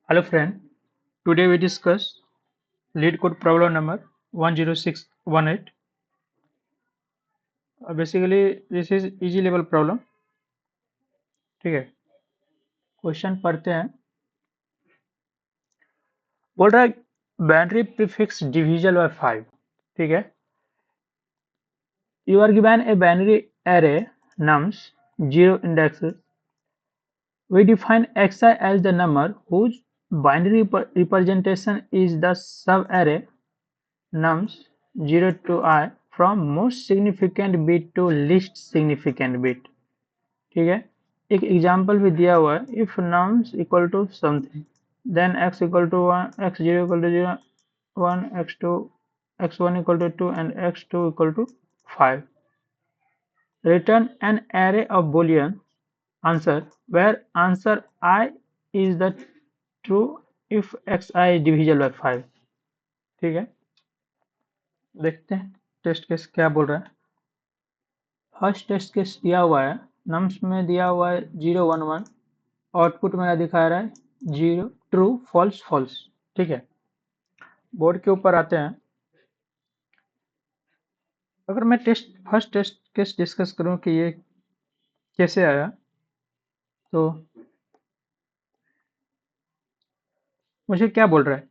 Hello friend, today we discuss lead code problem number 10618. Basically this is easy level problem. ठीक है, question पढ़ते हैं। बोल रहा है बाइनरी प्रीफिक्स डिविजिबल बाय 5। ठीक है, you are given a binary array nums 0 indexes. We define xi as the number whose binary representation is the subarray nums 0 to I from most significant bit to least significant bit। ठीक है, एक example भी दिया हुआ है। If nums equal to something then X equal to 1, X zero equal to 0, 1, x2, x1 equal to 2 and x2 equal to 5। Return an array of Boolean answer where answer I is the true if xi is divisible by 5। ठीक है, देखते हैं test case क्या बोल रहा है। First test case दिया हुआ है, नम्स में दिया हुआ है 0 1 1, आउटपुट मेरा दिखा रहा है 0 ट्रू फॉल्स फॉल्स। ठीक है, बोर्ड के ऊपर आते हैं। अगर मैं फर्स्ट टेस्ट केस डिस्कस करूं कि ये कैसे आया, तो मुझे क्या बोल रहा है,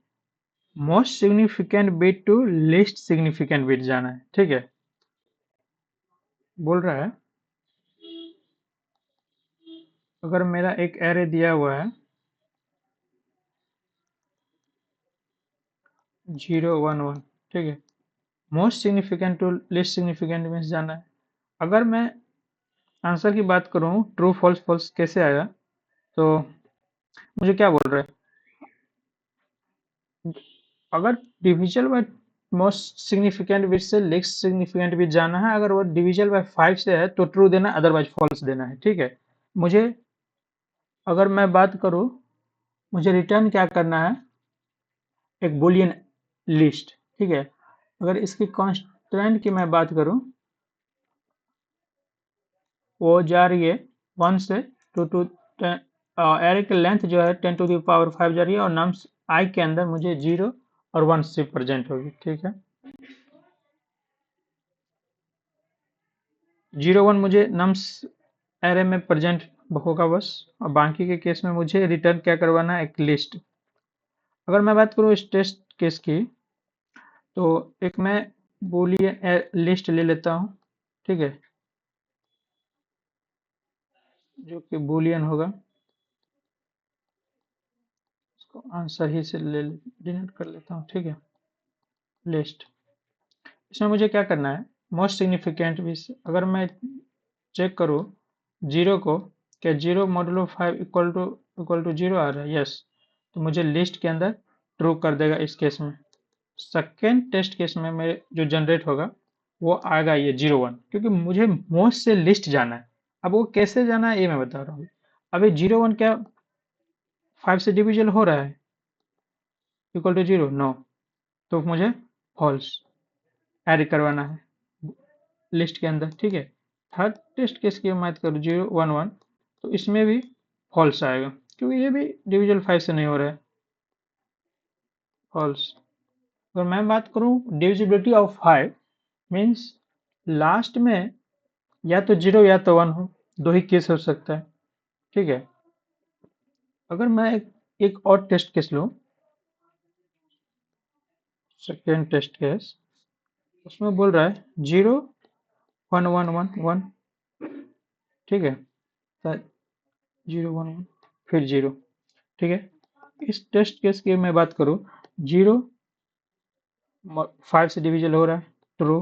most significant bit to least significant bit जाना है। ठीक है, बोल रहा है अगर मेरा एक एरे दिया हुआ है 0 1 1, ठीक है, most significant to least significant में जाना है। अगर मैं आंसर की बात करूं ट्रू फॉल्स फॉल्स कैसे आया, तो मुझे क्या बोल रहा है, अगर divisible by most significant bit से लीस्ट सिग्निफिकेंट बिट जाना है, अगर वो डिविजल बाय 5 से है तो ट्रू देना, अदरवाइज फॉल्स देना है। ठीक है, मुझे अगर मैं बात करूं, मुझे रिटर्न क्या करना है, एक बुलियन लिस्ट। ठीक है, अगर इसकी कांस्टेंट की मैं बात करूं, वो जा रही है 1 से 2 टू 10, एरे की लेंथ जो है 10 टू द पावर 5 जा रही है, और नम्स आई के अंदर मुझे 0 और 1 से प्रेजेंट होगी। ठीक है, 0 1 मुझे नम्स एरे में प्रेजेंट होगा बस, और बाकी के केस में मुझे रिटर्न क्या करवाना है, एक लिस्ट। अगर मैं बात करूँ इस टेस्ट केस की, तो एक मैं बूलियन लिस्ट ले लेता हूँ। ठीक है, जो कि बूलियन होगा, इसको आंसर ही से ले डिनोट कर लेता हूँ। ठीक है, लिस्ट, इसमें मुझे क्या करना है, मोस्ट सिग्निफिकेंट भी। अगर मैं चेक करूँ 0 को, क्या 0 मॉडुलो 5 इक्वल टू 0 आ रहा है, यस, तो मुझे लिस्ट के अंदर ट्रू कर देगा इस केस में। सेकेंड टेस्ट केस में मेरे जो जनरेट होगा वो आएगा ये 0 1, क्योंकि मुझे मोस्ट से लिस्ट जाना है। अब वो कैसे जाना है ये मैं बता रहा हूँ। अभी 0 1 क्या 5 से डिविजल हो रहा है इक्वल टू 0, नो, तो मुझे फॉल्स ऐड करवाना है लिस्ट के अंदर। ठीक है, थर्ड टेस्ट केस की बात करूँ 0 1 1, तो इसमें भी फॉल्स आएगा, क्योंकि ये भी डिविजल 5 से नहीं हो रहा है, फॉल्स। अगर मैं बात करूँ डिविजिबिलिटी ऑफ 5 मीन्स लास्ट में या तो 0 या तो 1 हो, दो ही केस हो सकता है। ठीक है, अगर मैं एक और टेस्ट केस लूँ, सेकेंड टेस्ट केस, उसमें बोल रहा है 0 1 1 1 1। ठीक है, 0 1 1 फिर 0। ठीक है, इस टेस्ट केस की मैं बात करूँ, 0 5 से डिविजल हो रहा है, ट्रू।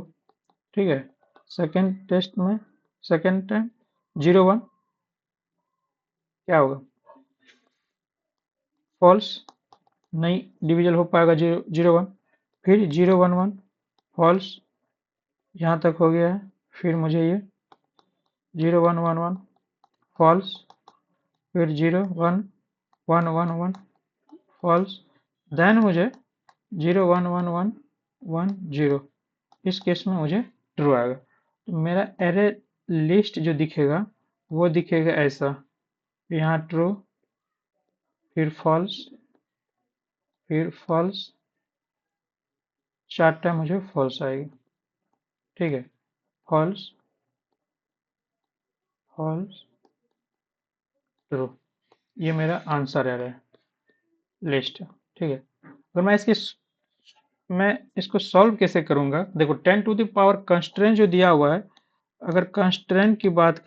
ठीक है, सेकेंड टेस्ट में सेकेंड टाइम 0 1 क्या होगा, फॉल्स, नहीं डिविजल हो पाएगा 0 0 1, फिर 0 1 1 फॉल्स, यहाँ तक हो गया है। फिर मुझे ये 0 1 1 1 फॉल्स, फिर 0 1 1 1 1 फॉल्स, देन मुझे 0 1 1 1 1 0। इस केस में मुझे ट्रू आएगा। तो मेरा एरे लिस्ट जो दिखेगा वो दिखेगा ऐसा, यहाँ ट्रू, फिर फॉल्स, फिर फॉल्स, 4 टाइम मुझे फॉल्स आएगी, ठीक है। फॉल्स, फॉल्स, ट्रू, ये मेरा आंसर है लिस्ट, ठीक है। अगर मैं इसको सॉल्व कैसे करूंगा, देखो 10 टू द पावर कंस्ट्रेंट जो दिया हुआ है, अगर कंस्ट्रेंट की बात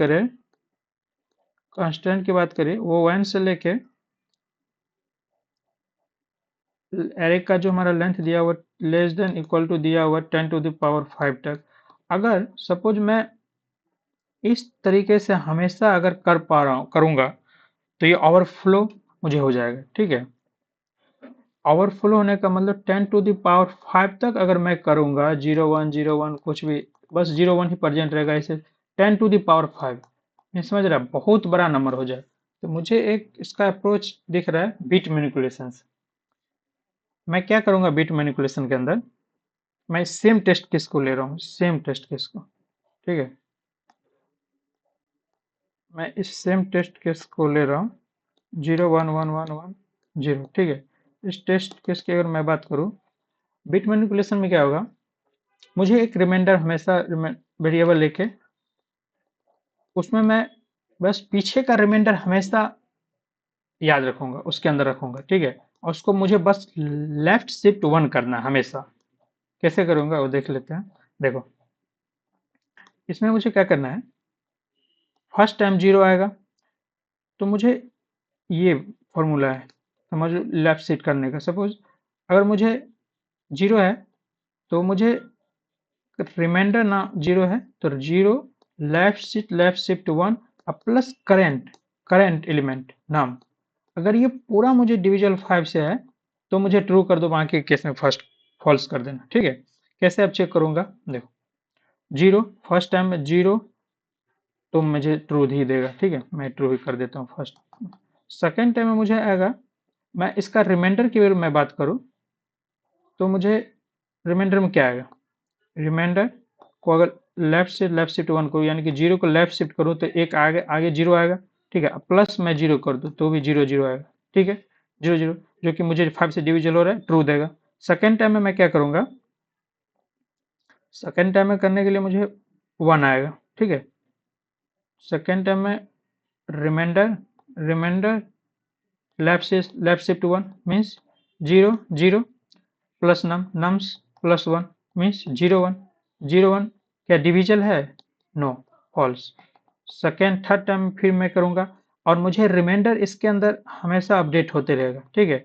करें वो 1 से लेके एरे का जो हमारा लेंथ दिया हुआ लेस देन इक्वल टू दिया हुआ 10 टू द पावर 5 तक, अगर सपोज मैं इस तरीके से हमेशा अगर कर पा रहा हूँ करूंगा तो ये ओवरफ्लो मुझे हो जाएगा, ठीक है। ओवरफ्लो होने का मतलब 10 टू द पावर 5 तक अगर मैं करूंगा, 0101 कुछ भी, बस 01 ही प्रेजेंट रहेगा, इसे 10 टू द पावर 5, नहीं समझ रहा, बहुत बड़ा नंबर हो जाए। तो मुझे एक इसका अप्रोच दिख रहा है बिट मैनिपुलेशन से। मैं क्या करूंगा बिट मैनिपुलेशन के अंदर, मैं सेम टेस्ट केस को ले रहा हूँ, सेम टेस्ट केस को, ठीक है। मैं इस सेम टेस्ट केस को ले रहा हूँ 011110, ठीक है। इस टेस्ट केस की अगर मैं बात करूँ, बिट मैनिपुलेशन में क्या होगा, मुझे एक रिमाइंडर हमेशा वेरिएबल लेके उसमें मैं बस पीछे का रिमाइंडर हमेशा याद रखूंगा, उसके अंदर रखूंगा, ठीक है। और उसको मुझे बस लेफ्ट शिफ्ट 1 करना है हमेशा। कैसे करूंगा वो देख लेते हैं। देखो इसमें मुझे क्या करना है, फर्स्ट टाइम 0 आएगा तो मुझे ये फॉर्मूला है समझ, लेफ्ट शिफ्ट करने का। सपोज अगर मुझे 0 है तो मुझे रिमाइंडर ना 0 है तो 0 left shift 1 plus current element नाम। अगर ये पूरा मुझे डिविजल 5 से है तो मुझे ट्रू कर दो, बाकी केस में फर्स्ट फॉल्स कर देना, ठीक है। कैसे अब चेक करूंगा, देखो 0 फर्स्ट टाइम में 0 तो मुझे ट्रू ही देगा, ठीक है, मैं ट्रू ही कर देता हूँ फर्स्ट। सेकेंड टाइम में मुझे आएगा, मैं इसका रिमाइंडर की अगर मैं बात करूँ तो मुझे रिमाइंडर में क्या आएगा, रिमाइंडर को अगर लेफ्ट शिफ्ट 1 करूँ यानी कि 0 को लेफ्ट शिफ्ट करूँ तो एक आगे आगे 0 आएगा, ठीक है। प्लस मैं 0 कर दूँ तो भी 0 0 आएगा, ठीक है। 0 0 जो कि मुझे 5 से डिविजल हो रहा है, ट्रू देगा। सेकेंड टाइम में मैं क्या करूंगा, सेकेंड टाइम में करने के लिए मुझे 1 आएगा, ठीक है। सेकेंड टाइम में reminder reminder left shift 1 means 0 0 plus nums plus 1 means 0 1 0 1, क्या डिविजल है, no, false. Second third time फिर मैं करूंगा और मुझे रिमाइंडर इसके अंदर हमेशा अपडेट होते रहेगा, ठीक है।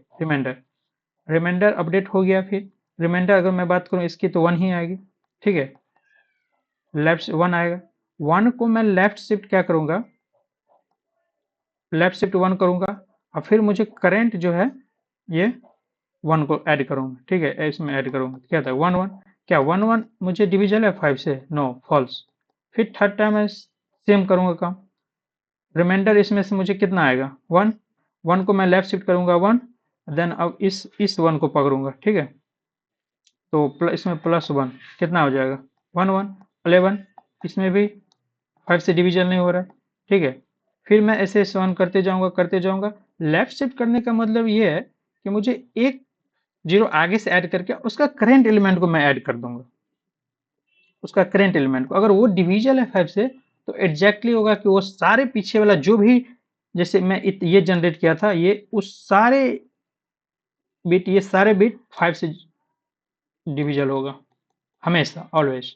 रिमाइंडर अपडेट हो गया, फिर रिमाइंडर अगर मैं बात करूं इसकी तो 1 ही आएगी, ठीक है, लेफ्ट 1 आएगा। 1 को मैं लेफ्ट शिफ्ट क्या करूंगा, लेफ्ट शिफ्ट 1 करूंगा और फिर मुझे करेंट जो है ये 1 को ऐड करूंगा, ठीक है, इसमें ऐड करूंगा, क्या था 1 1, क्या 1 1 मुझे डिविजल है 5 से, नो, फॉल्स। फिर थर्ड टाइम मैं सेम करूंगा काम, रिमाइंडर इसमें से मुझे कितना आएगा 1, 1 को मैं लेफ्ट शिफ्ट करूंगा 1, देन अब इस 1 को पकड़ूंगा, ठीक है। तो इसमें प्लस 1 कितना हो जाएगा 1 1 11, इसमें भी 5 से डिवीजन नहीं हो रहा है, ठीक है। फिर मैं ऐसे 1 करते जाऊंगा। लेफ्ट शिफ्ट करने का मतलब ये है कि मुझे एक 0 आगे से ऐड करके उसका करेंट एलिमेंट को मैं ऐड कर दूंगा, उसका करेंट एलिमेंट को। अगर वो डिवीजन है 5 से तो एग्जैक्टली होगा कि वो सारे पीछे वाला जो भी, जैसे मैं ये जनरेट किया था, ये उस सारे बिट, ये सारे बिट 5 से डिविजल होगा हमेशा, ऑलवेज,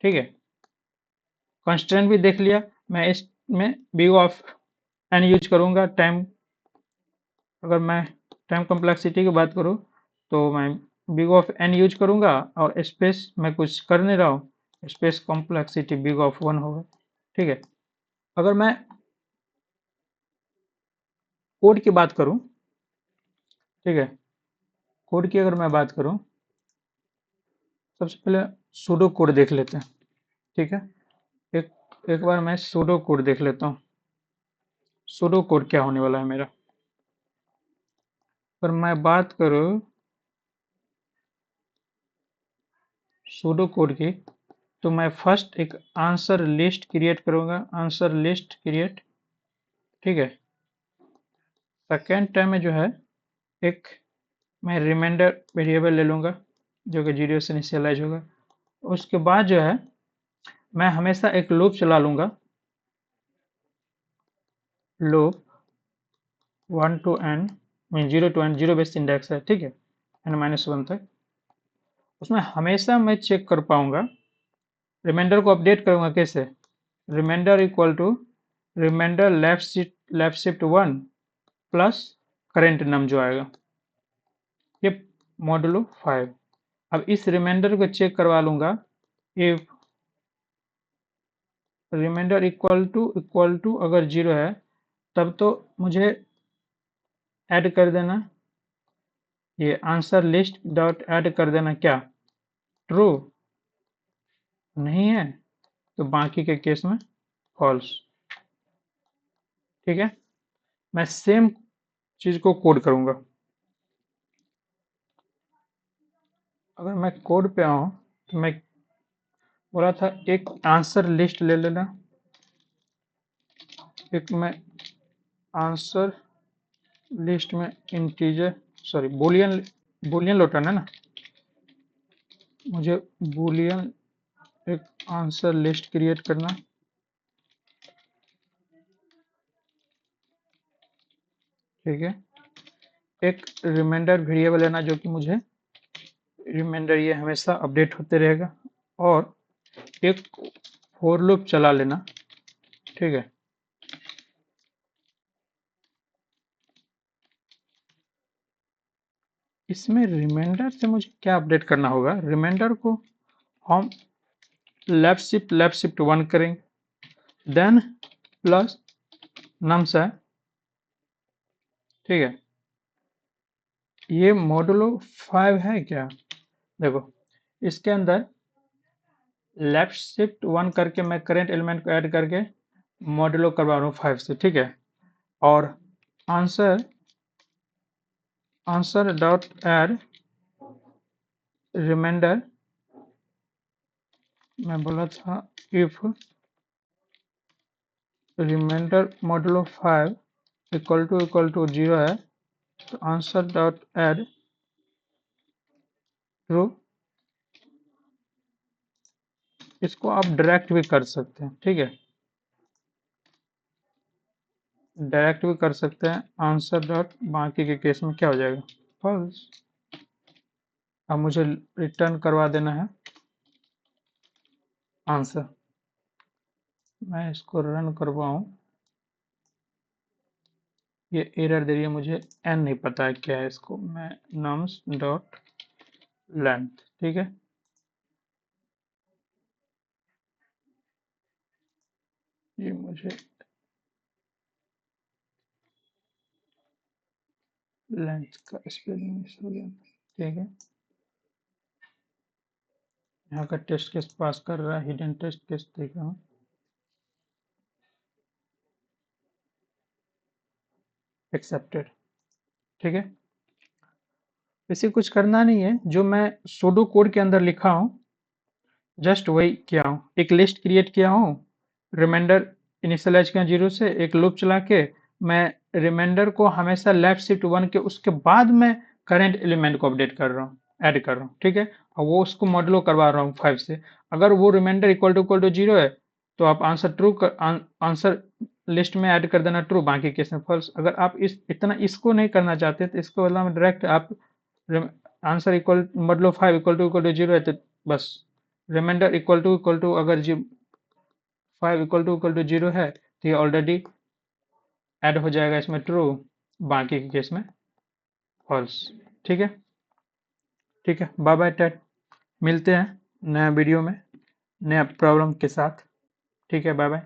ठीक है। कंस्ट्रेंट भी देख लिया, मैं इसमें बिग ऑफ एन यूज करूंगा। टाइम, अगर मैं टाइम कॉम्प्लेक्सिटी की बात करूं तो मैं बिग ऑफ एन यूज करूंगा और स्पेस मैं कुछ कर नहीं रहा हूँ, स्पेस कॉम्प्लेक्सिटी बिग ऑफ 1 होगा, ठीक है। अगर मैं कोड की बात करूं, ठीक है, कोड की अगर मैं बात करूं, सबसे पहले सूडो कोड देख लेते हैं, ठीक है। एक एक बार मैं सूडो कोड देख लेता हूं, सूडो कोड क्या होने वाला है मेरा। अगर मैं बात करूं सूडो कोड की तो मैं फर्स्ट एक आंसर लिस्ट क्रिएट करूंगा, आंसर लिस्ट क्रिएट, ठीक है। सेकेंड टाइम में जो है एक मैं रिमाइंडर वेरिएबल ले लूँगा जो कि 0 से इनिशियलाइज होगा। उसके बाद जो है मैं हमेशा एक लूप चला लूँगा, loop 1 to n mean 0 to n, 0 based index है, ठीक है, n-1 तक। उसमें हमेशा मैं चेक कर पाऊंगा, रिमाइंडर को अपडेट करूंगा कैसे, remainder equal to remainder left shift 1 plus current num जो आएगा, ये मॉडुलो 5। अब इस रिमाइंडर को चेक करवा लूंगा, इफ रिमाइंडर इक्वल टू अगर 0 है तब तो मुझे ऐड कर देना, ये आंसर लिस्ट डॉट ऐड कर देना क्या, ट्रू। नहीं है तो बाकी के केस में फॉल्स। ठीक है, मैं सेम चीज को कोड करूंगा। अगर मैं कोड पे आऊं तो मैं बोला था एक आंसर लिस्ट ले लेना, एक मैं आंसर लिस्ट में इंटीजर सॉरी बुलियन बुलियन लौटाना है ना, मुझे बुलियन एक आंसर लिस्ट क्रिएट करना। ठीक है, एक रिमाइंडर वेरिएबल लेना जो कि मुझे रिमाइंडर ये हमेशा अपडेट होते रहेगा, और एक फॉर लूप चला लेना। ठीक है, इसमें रिमाइंडर से मुझे क्या अपडेट करना होगा, रिमाइंडर को हम लेफ्ट शिफ्ट 1 करेंगे, देन प्लस नम्स है। ठीक है, ये मॉडुलो 5 है क्या, देखो इसके अंदर लेफ्ट शिफ्ट 1 करके मैं करेंट एलिमेंट को ऐड करके मॉडुलो करवा रहा हूँ 5 से। ठीक है, और answer answer dot add remainder, मैं बोला था if remainder modulo 5 equal to 0 है तो आंसर डॉट ऐड ट्रू। इसको आप डायरेक्ट भी कर सकते हैं। ठीक है, डायरेक्ट भी कर सकते हैं, आंसर डॉट बाकी के केस में क्या हो जाएगा, फॉल्स। अब मुझे रिटर्न करवा देना है आंसर। मैं इसको रन करवाऊं, ये एरर दे रही है मुझे, एन नहीं पता है क्या है, इसको मैं नम्स डॉट लेंथ। ठीक है, ये मुझे लेंथ का स्पेलिंग मिस हो गया। ठीक है, यहाँ का टेस्ट केस पास कर रहा है, हिडन टेस्ट केस देख रहा हूँ। एक्सेप्टेड। ठीक है, इसे कुछ करना नहीं है, जो मैं सूडो कोड के अंदर लिखा हूँ जस्ट वही किया हूँ, एक लिस्ट क्रिएट किया हूँ, रिमाइंडर इनिशियलाइज किया 0 से, एक लूप चला के मैं रिमाइंडर को हमेशा लेफ्ट शिफ्ट 1 के उसके बाद मैं करंट एलिमेंट को अपडेट कर रहा हूँ, ऐड कर रहा हूँ। ठीक है, और वो उसको मॉडुलो करवा रहा हूँ 5 से। अगर वो रिमाइंडर इक्वल टू 0 है तो आप आंसर ट्रू आंसर लिस्ट में ऐड कर देना ट्रू, बाकी केस में फॉल्स। अगर आप इसको नहीं करना चाहते तो इसको बदला में डायरेक्ट आप आंसर मॉडुलो 5 इक्वल टू 0 है तो बस रिमाइंडर इक्वल टू अगर जी 5 इक्वल टू 0 है तो ये ऑलरेडी ऐड हो जाएगा इसमें ट्रू, बाकी के केस में फॉल्स। ठीक है, ठीक है, बाय बाय टेट, मिलते हैं नया वीडियो में नया प्रॉब्लम के साथ। ठीक है, बाय बाय।